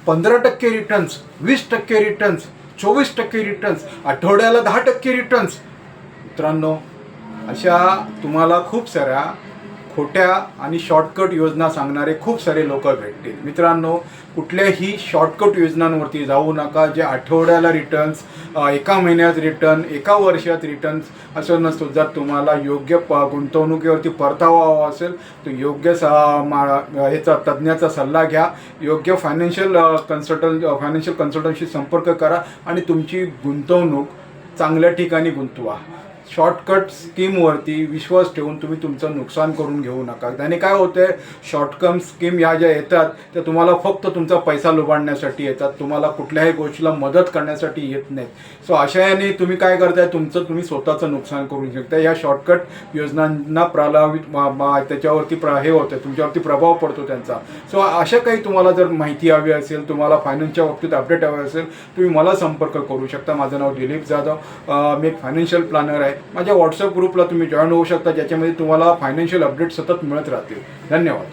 15% returns, 20% returns, 24% returns, आठवड्याला 10% returns. मित्रांनो, अशा तुम्हाला खूप साऱ्या खोट्या आणि शॉर्टकट योजना सांगणारे खूप सारे लोक भेटतील. मित्रांनो, कुठल्याही शॉर्टकट योजनांवरती जाऊ नका. जे आठवड्याला रिटर्न्स, एका महिन्यात रिटर्न, एका वर्षात रिटर्न्स असं नसतो. जर तुम्हाला योग्य गुंतवणुकीवरती परतावा हवा असेल तर योग्य याचा तज्ज्ञाचा सल्ला घ्या. योग्य फायनान्शियल कन्सल्टंटशी संपर्क करा आणि तुमची गुंतवणूक चांगल्या ठिकाणी गुंतवा. शॉर्टकट स्कीमवरती विश्वास ठेवून तुम्ही तुमचं नुकसान करून घेऊ नका. त्याने काय होतं आहे, शॉर्टकम स्कीम या ज्या येतात त्या तुम्हाला फक्त तुमचा पैसा लुबाडण्यासाठी येतात. तुम्हाला कुठल्याही गोष्टीला मदत करण्यासाठी येत नाहीत. सो अशा याने तुम्ही काय करताय, तुम्ही स्वतःचं नुकसान करू शकता. या शॉर्टकट योजनांना प्रभावित त्याच्यावरती हे होतं, तुमच्यावरती प्रभाव पडतो त्यांचा. सो अशा काही तुम्हाला जर माहिती हवी असेल, तुम्हाला फायनान्सच्या बाबतीत अपडेट हवे असेल, तुम्ही मला संपर्क करू शकता. माझं नाव दिलीप जाधव, मी एक फायनान्शियल प्लॅनर आहे. माझ्या व्हॉट्सअप ग्रुपला तुम्ही जॉईन होऊ शकता, ज्याच्यामध्ये तुम्हाला फायनान्शियल अपडेट सतत मिळत राहतील. धन्यवाद.